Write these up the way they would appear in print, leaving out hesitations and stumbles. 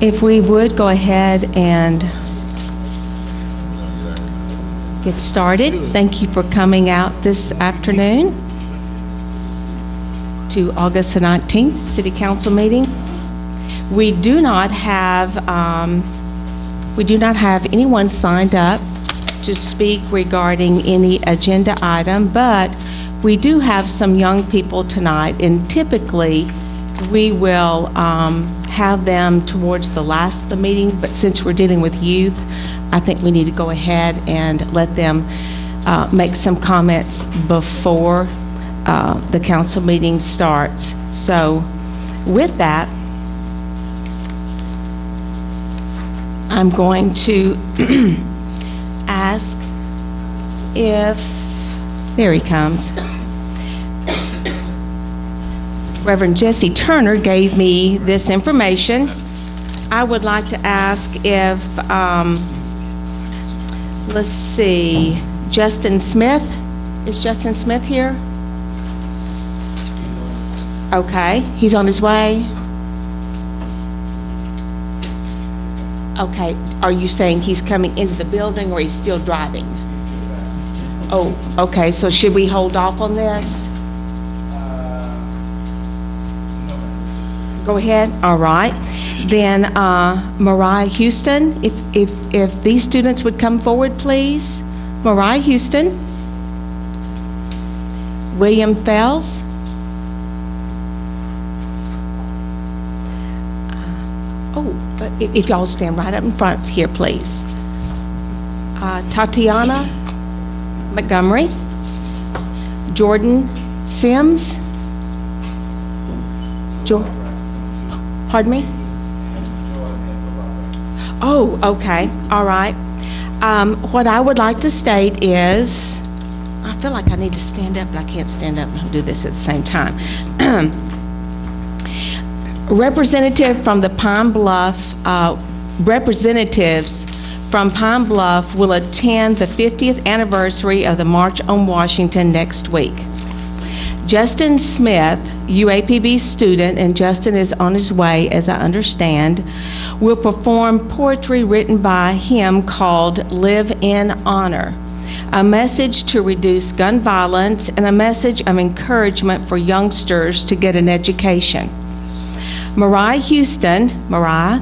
If we would go ahead and get started. Thank you for coming out this afternoon to August the 19th City Council meeting. We do not have anyone signed up to speak regarding any agenda item, but we do have some young people tonight, and typically we will have them towards the last of the meeting, but since we're dealing with youth, I think we need to go ahead and let them make some comments before the council meeting starts. So with that, I'm going to ask if, there he comes. Reverend Jesse Turner gave me this information. I would like to ask if, let's see, Justin Smith, is Justin Smith here? Okay, he's on his way. Okay, are you saying he's coming into the building or he's still driving? Oh, okay, so should we hold off on this? Go ahead. All right. Then Mariah Houston, if these students would come forward, please. Mariah Houston. William Fells. If y'all stand right up in front here, please. Tatiana Montgomery. Jordan Sims. Pardon me? Oh, okay. All right. What I would like to state is, I feel like I need to stand up, but I can't stand up and do this at the same time. Representative from the Pine Bluff, representatives from Pine Bluff will attend the 50th anniversary of the March on Washington next week. Justin Smith, UAPB student, and Justin is on his way, as I understand, will perform poetry written by him called Live in Honor, a message to reduce gun violence and a message of encouragement for youngsters to get an education. Mariah Houston, Mariah,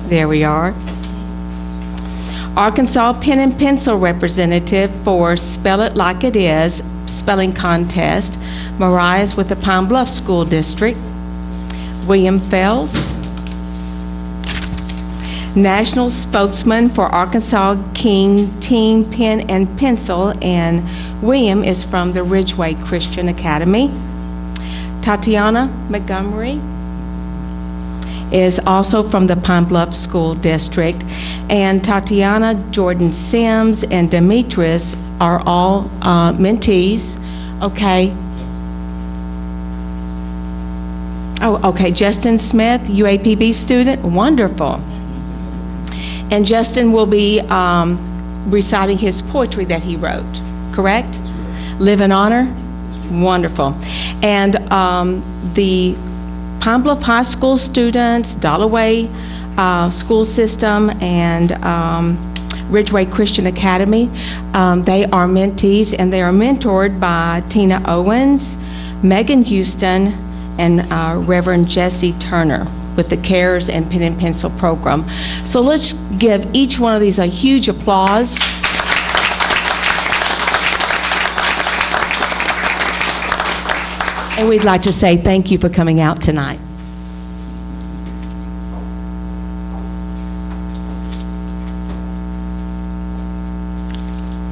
there we are, Arkansas Pen and Pencil representative for Spell It Like It Is spelling contest. Mariah is with the Pine Bluff School District. William Fells, national spokesman for Arkansas King Team Pen and Pencil, and William is from the Ridgeway Christian Academy. Tatiana Montgomery is also from the Pine Bluff School District, and Tatiana, Jordan Sims, and Demetrius are all mentees. Okay. Oh, okay. Justin Smith, UAPB student. Wonderful. And Justin will be reciting his poetry that he wrote, correct? Live in Honor? Wonderful. And the Pine Bluff High School students, Dalloway School System, and Ridgeway Christian Academy, they are mentees, and they are mentored by Tina Owens, Megan Houston, and Reverend Jesse Turner with the CARES and Pen and Pencil program. So let's give each one of these a huge applause. And we'd like to say thank you for coming out tonight.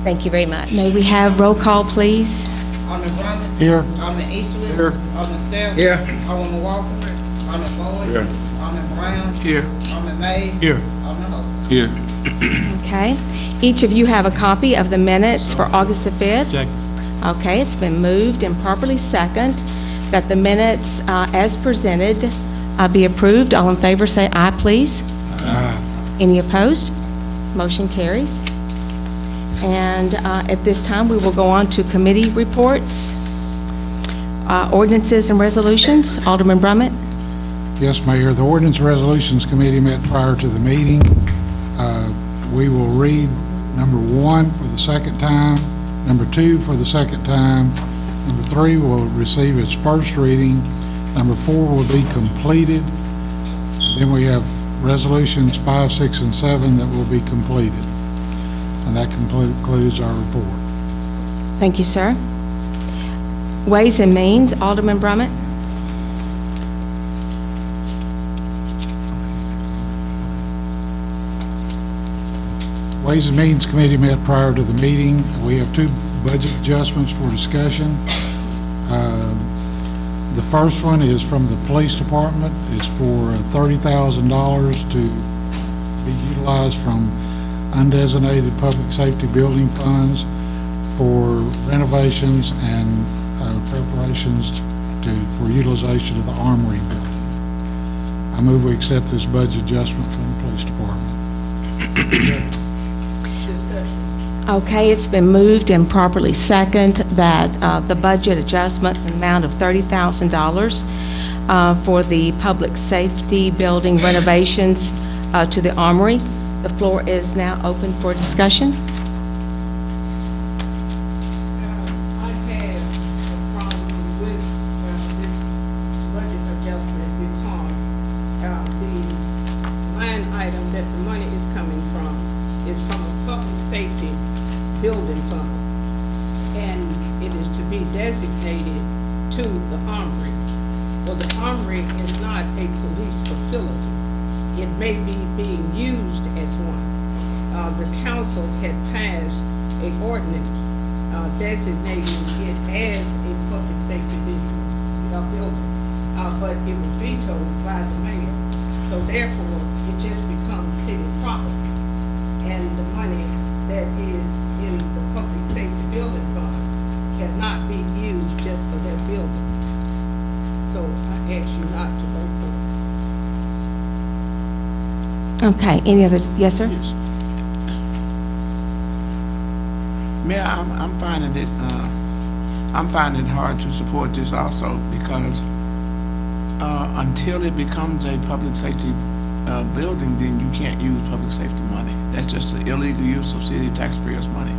Thank you very much. May we have roll call, please? Alderman Brumman? Here. Alderman Easterwood? Here. Alderman Stout? Here. Alderman Walker? Alderman Boyd? Here. Alderman Brown? Here. Alderman Mays? Here. Alderman Hope? Here. Okay. Each of you have a copy of the minutes for August the 5th. Check. Okay, it's been moved and properly seconded that the minutes as presented be approved. All in favor say aye, please. Aye. Any opposed? Motion carries. And at this time, we will go on to committee reports, ordinances and resolutions. Alderman Brummett. Yes, Mayor. The Ordinance and Resolutions Committee met prior to the meeting. We will read number 1 for the second time, number 2 for the second time, number 3 will receive its first reading, number 4 will be completed, then we have resolutions 5, 6, and 7 that will be completed. And that concludes our report. Thank you, sir. Ways and Means, Alderman Brummett. Ways and Means Committee met prior to the meeting. We have 2 budget adjustments for discussion. The first one is from the Police Department. It's for $30,000 to be utilized from undesignated public safety building funds for renovations and preparations for utilization of the Armory building. I move we accept this budget adjustment from the Police Department. Okay, it's been moved and properly second that the budget adjustment amount of $30,000 for the public safety building renovations to the Armory. The floor is now open for discussion. I have a problem with this budget adjustment because the line item that the money is coming from is from a public safety building fund, and it is to be designated to the Armory. Well, the Armory is not a police facility. It may be being used as one. The council had passed an ordinance designating it as a public safety building, but it was vetoed by the mayor. So therefore, it just becomes city property, and the money that is in the public safety building fund cannot be used just for that building. So I ask you not to vote for it. Okay, any other, yes, sir? Yes. Mayor, I'm finding it hard to support this also because until it becomes a public safety building, then you can't use public safety money. That's just the illegal use of city taxpayers' money.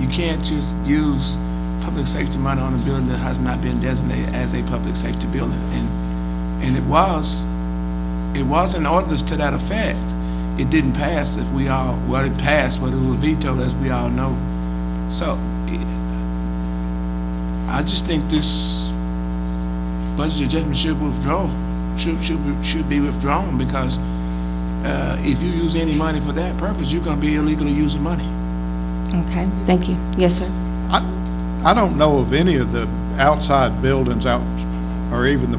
You can't just use public safety money on a building that has not been designated as a public safety building. And it was an ordinance to that effect. It didn't pass it passed, but it was vetoed, as we all know. So I just think this budget adjustment should be withdrawn because if you use any money for that purpose, you're going to be illegally using money. Okay, thank you. Yes, sir? I don't know of any of the outside buildings out, or even the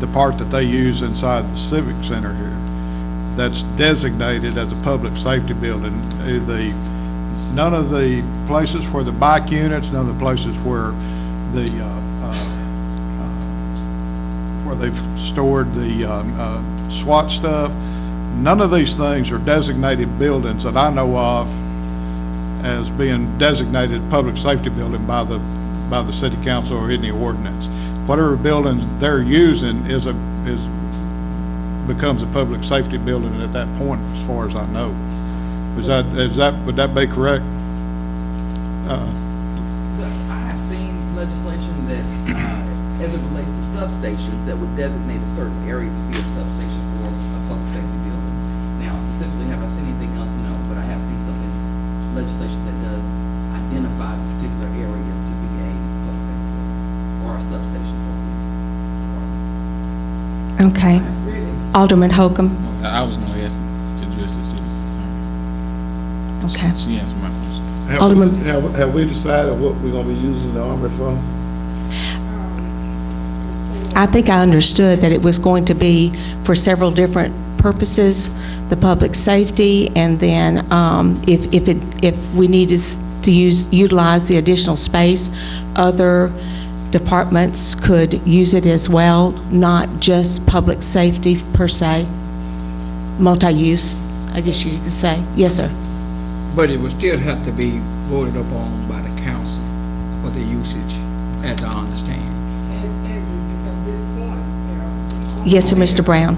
part that they use inside the Civic Center here, that's designated as a public safety building. None of the places where the bike units, none of the places where they've stored the SWAT stuff, none of these things are designated buildings that I know of as being designated public safety building by the city council or any ordinance. Whatever buildings they're using becomes a public safety building at that point, as far as I know. Would that be correct? I have seen legislation that, as it relates to substations, that would designate a certain area to be a substation for a public safety building. Now, specifically, have I seen anything else? No, but I have seen something, legislation that does identify the particular area to be a public safety building or a substation for police. Okay. Alderman Holcomb. I was going to ask to address the city attorney. Okay. She answered my question. Alderman. Have we decided what we're going to be using the Armory for? I think I understood that it was going to be for several different purposes, the public safety, and then if we needed to utilize the additional space, other departments could use it as well, not just public safety per se, multi-use, I guess you could say. Yes, sir. But it would still have to be voted upon by the council for the usage, as I understand. As at this point, Yes, sir, Mr. Brown.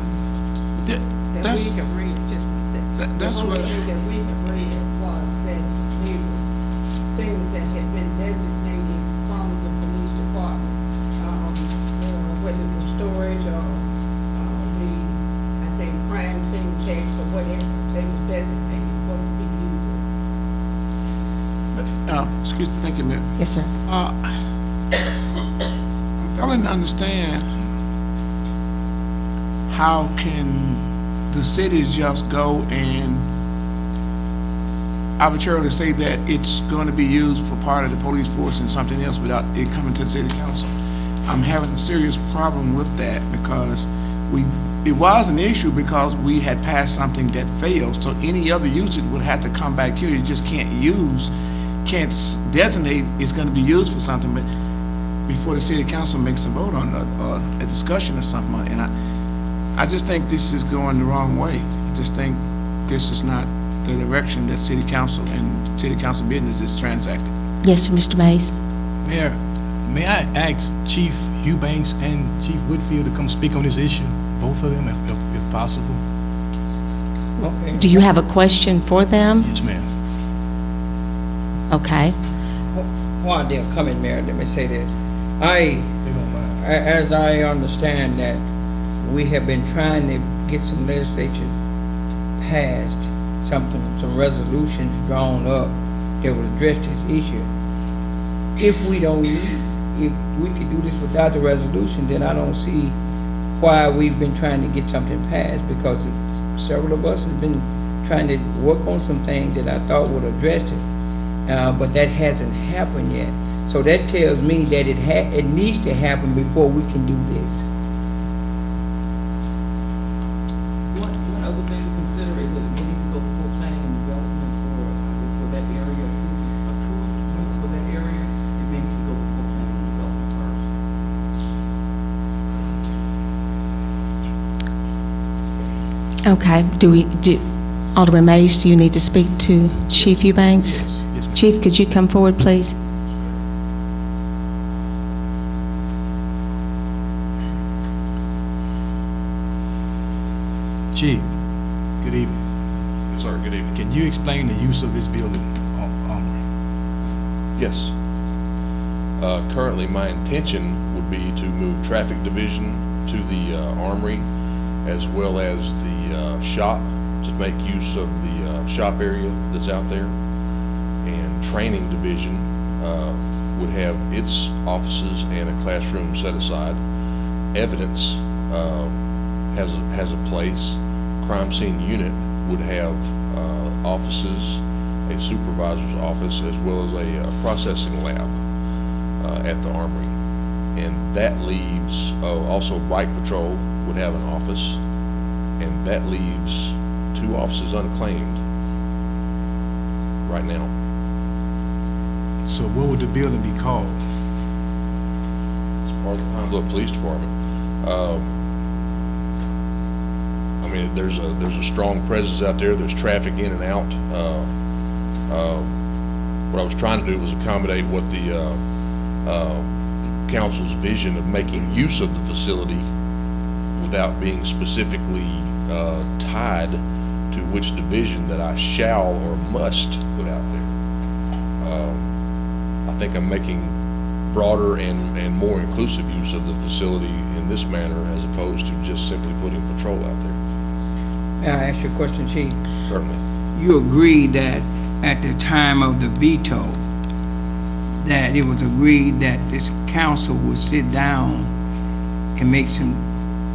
That- That That's, we have read, just one second. that's The what, only thing that we have read was that there was things that had been designated from the police department, whether it was storage or, I think crime scene checks or whatever, they was designated what to be using. excuse me, thank you, Mayor. Yes, sir. I'm failing to understand how can the cities just go and arbitrarily say that it's going to be used for part of the police force and something else without it coming to the city council. I'm having a serious problem with that because it was an issue because we had passed something that failed, so any other usage would have to come back here. You just can't designate it's going to be used for something, but before the city council makes a vote on it, or a discussion or something, and I just think this is going the wrong way. I just think this is not the direction that city council and city council business is transacted. Yes, sir, Mr. Mays. Mayor, may I ask Chief Eubanks and Chief Whitfield to come speak on this issue, both of them, if possible? Okay. Do you have a question for them? Yes, ma'am. Okay. While they're coming, Mayor, let me say this. They don't mind. As I understand that, we have been trying to get some legislation passed, some resolutions drawn up that would address this issue. If we could do this without the resolution, then I don't see why we've been trying to get something passed, because several of us have been trying to work on some things that I thought would address it, but that hasn't happened yet. So that tells me that it needs to happen before we can do this. One other thing to consider is that we need to go before planning and development for that area, approved use for that area. It may need to go before planning and development first. Okay. Alderman Mays, do you need to speak to Chief Eubanks? Yes, ma'am. Chief, could you come forward, please? Chief, good evening. Yes, sir, good evening. Can you explain the use of this building, Armory? Yes. Currently, my intention would be to move traffic division to the armory, as well as the shop, to make use of the shop area that's out there. And training division would have its offices and a classroom set aside. Evidence has a place. Crime scene unit would have offices, a supervisor's office, as well as a processing lab at the armory. And that leaves, also bike patrol would have an office, and that leaves 2 offices unclaimed right now. So what would the building be called? It's part of the Pine Bluff Police Department. I mean, there's a strong presence out there. There's traffic in and out. What I was trying to do was accommodate what the council's vision of making use of the facility without being specifically tied to which division that I shall or must put out there. I think I'm making broader and more inclusive use of the facility in this manner, as opposed to just simply putting patrol out there. May I ask you a question, Chief? Certainly. You agreed that at the time of the veto, that it was agreed that this council would sit down and make some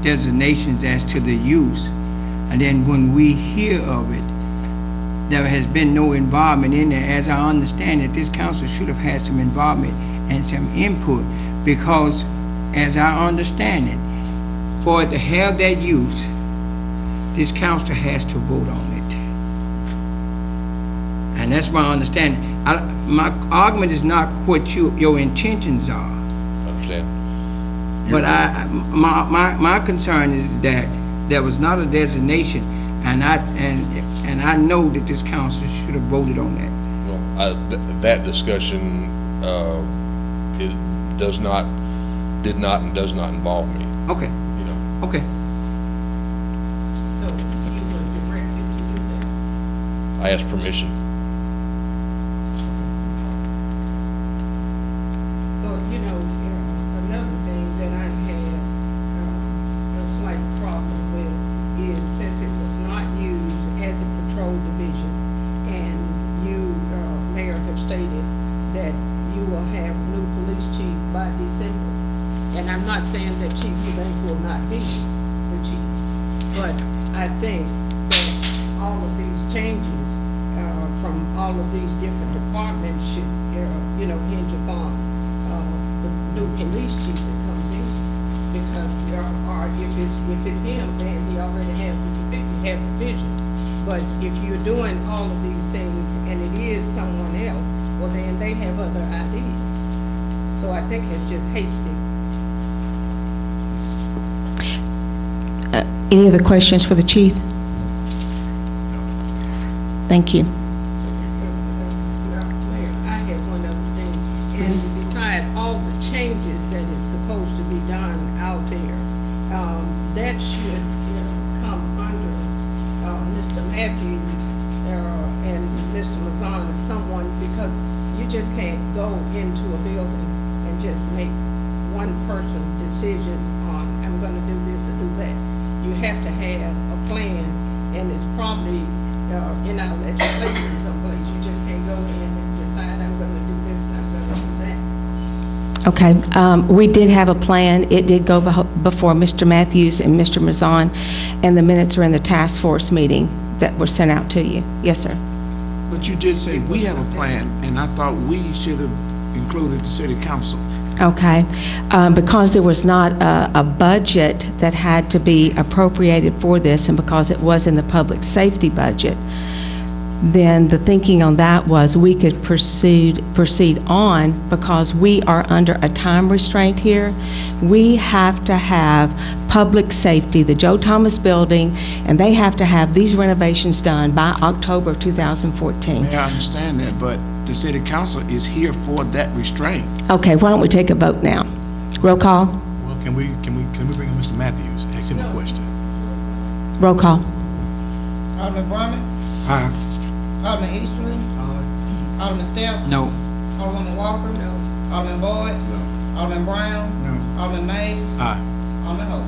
designations as to the use. And then when we hear of it, there has been no involvement in there. As I understand it, this council should have had some involvement and some input, because as I understand it, for it to have that use, this council has to vote on it. And that's my understanding. My argument is not what your intentions are, Understand? but my concern is that there was not a designation, and I know that this council should have voted on that. Well, that discussion did not and does not involve me. Okay, You know, okay. I ask permission. Well, you know, another thing that I had a slight problem with is since it was not used as a patrol division, and you, Mayor, have stated that you will have new police chief by December. And I'm not saying that Chief Eubanks will not be the chief, but I think that all of these changes from all of these different departments should, you know, hinge upon the new police chief that comes in. Because, or if it's him, then he already has the vision. But if you're doing all of these things and it is someone else, well, then they have other ideas. So I think it's just hasty. Any other questions for the chief? Thank you. Mayor, I have one other thing, and beside all the changes that is supposed to be done out there, that should come under Mr. Matthews and Mr. Mazan, or someone, because you just can't go into a building and just make one person decision on, I'm gonna do this or do that. You have to have a plan, and it's probably in our legislation someplace. You just can't go in and decide, I'm gonna do this and I'm gonna do that. Okay, we did have a plan. It did go before Mr. Matthews and Mr. Mazan, and the minutes are in the task force meeting that were sent out to you. Yes, sir. But you did say we have a plan, and I thought we should have included the city council. Okay, because there was not a budget that had to be appropriated for this, and because it was in the public safety budget, then the thinking on that was we could proceed on because we are under a time restraint here. We have to have public safety, the Joe Thomas building, and they have to have these renovations done by October of 2014. May I understand that, but the city council is here for that restraint. Okay, why don't we take a vote now? Roll call. Well, can we bring in Mr. Matthews, ask him a question? Roll call. Alderman Brumman? Aye. Alderman Easterly? Aye. Alderman Steph? No. Alderwoman Walker? No. Alderman Boyd? No. Alderman Brown? No. Alderman Mays? Aye. Alderman Hope?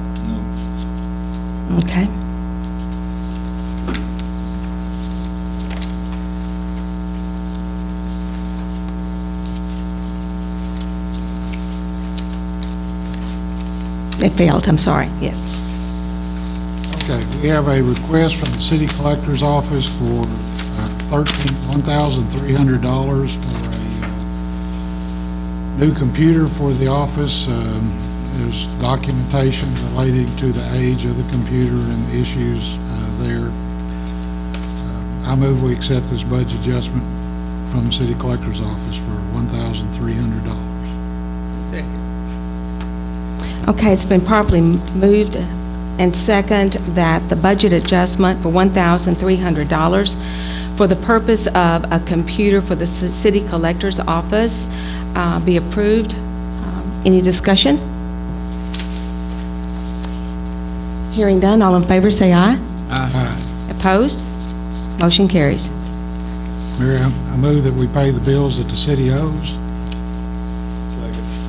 Okay. It failed, I'm sorry, yes. Okay, we have a request from the city collector's office for $1,300 for a new computer for the office. There's documentation relating to the age of the computer and issues there. I move we accept this budget adjustment from the city collector's office for $1,300. Second. Okay, it's been properly moved and second that the budget adjustment for $1,300 for the purpose of a computer for the city collector's office be approved. Any discussion? Hearing none, all in favor say aye. Aye. Opposed? Motion carries. Mayor, I move that we pay the bills that the city owes.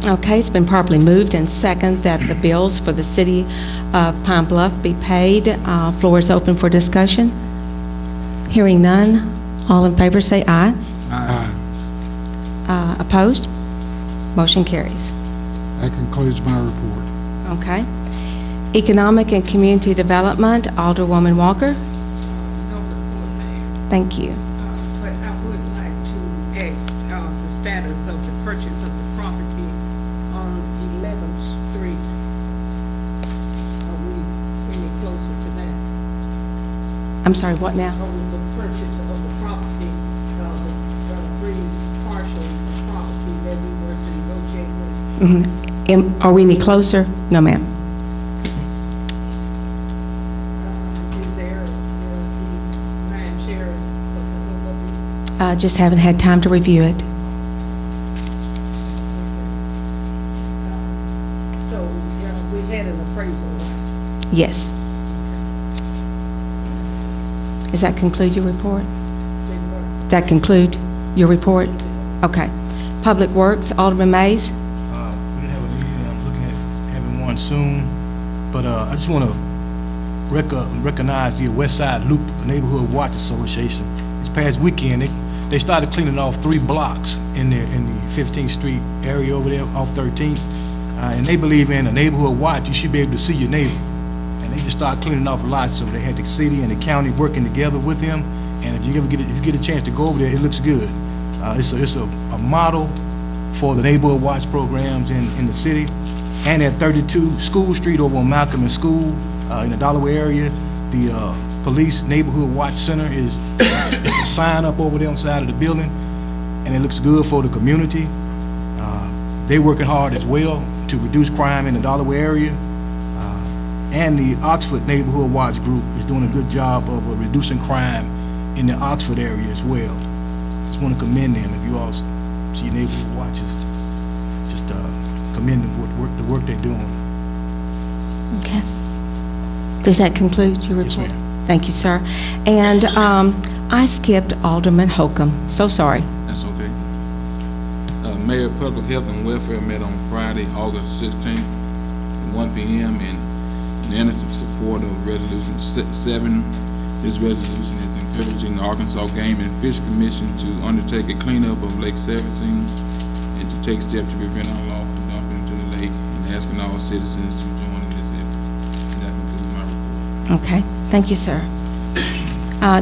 Okay, it's been properly moved and second that the bills for the city of Pine Bluff be paid. Floor is open for discussion. Hearing none, all in favor say aye. Aye. Opposed? Motion carries. That concludes my report. Okay. Economic and Community Development, Alderwoman Walker. No report, Mayor. Thank you. But I would like to ask the status of the purchase of the property on 11th Street. Are we any closer to that? I'm sorry, what now? Or with the purchase of the property, the three partial property that we were to negotiate with? Are we any closer? No, ma'am. Is there the mind share of the Just haven't had time to review it. So, we had an appraisal, right? Yes. Does that conclude your report? that conclude your report? Okay. Public Works, Alderman Mays? We didn't have a meeting, I'm looking at having one soon, but I just want to recognize the West Side Loop Neighborhood Watch Association. This past weekend, they started cleaning off 3 blocks in the 15th Street area over there off 13th, and they believe in a neighborhood watch. You should be able to see your neighbor, and they just started cleaning off a lot. So they had the city and the county working together with them, and if you get a chance to go over there, it looks good. It's a model for the neighborhood watch programs in the city. And at 32 School Street over on Malcolm and School in the Dollarway area, the Police Neighborhood Watch Center is a sign up over there on the side of the building, and it looks good for the community. They're working hard as well to reduce crime in the Dollarway area. And the Oxford Neighborhood Watch Group is doing a good job of reducing crime in the Oxford area as well. Just want to commend them. If you all see your neighborhood watches, just commend them for the work they're doing. Okay. Does that conclude your report? Yes, ma'am. Thank you, sir. And I skipped Alderman Holcomb. So sorry. That's okay. Mayor of Public Health and Welfare met on Friday, August 16th at 1 p.m. in unanimous support of Resolution 7. This resolution is encouraging the Arkansas Game and Fish Commission to undertake a cleanup of Lake Severson and to take steps to prevent unlawful dumping into the lake, and asking all citizens to join in this effort. And that concludes my report. Okay. Thank you, sir.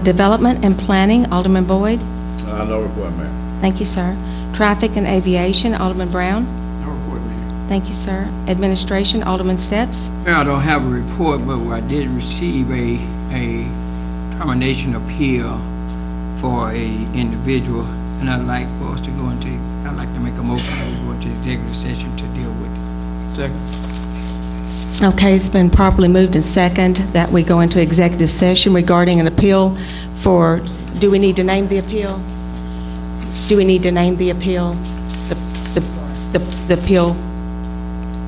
Development and Planning, Alderman Boyd. No report, Mayor. Thank you, sir. Traffic and Aviation, Alderman Brown. No report, Mayor. Thank you, sir. Administration, Alderman Steps. Well, I don't have a report, but I did receive a termination appeal for a individual, and I'd like for us to go into, I'd like to make a motion to go into executive session to deal with it. Second. Okay, it's been properly moved and second that we go into executive session regarding an appeal for, do we need to name the appeal? Do we need to name the appeal? The appeal?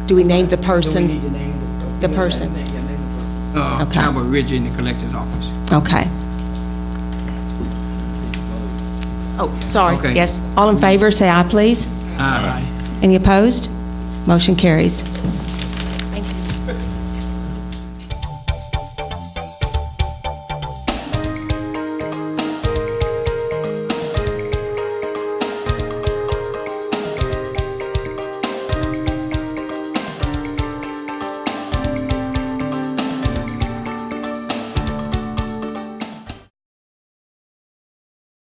Do we name the person? Do we need to name The person? Okay. Albert Ridge in the collector's office. Okay. Oh, sorry. Okay. Yes. All in favor, say aye, please. Aye. Any opposed? Motion carries.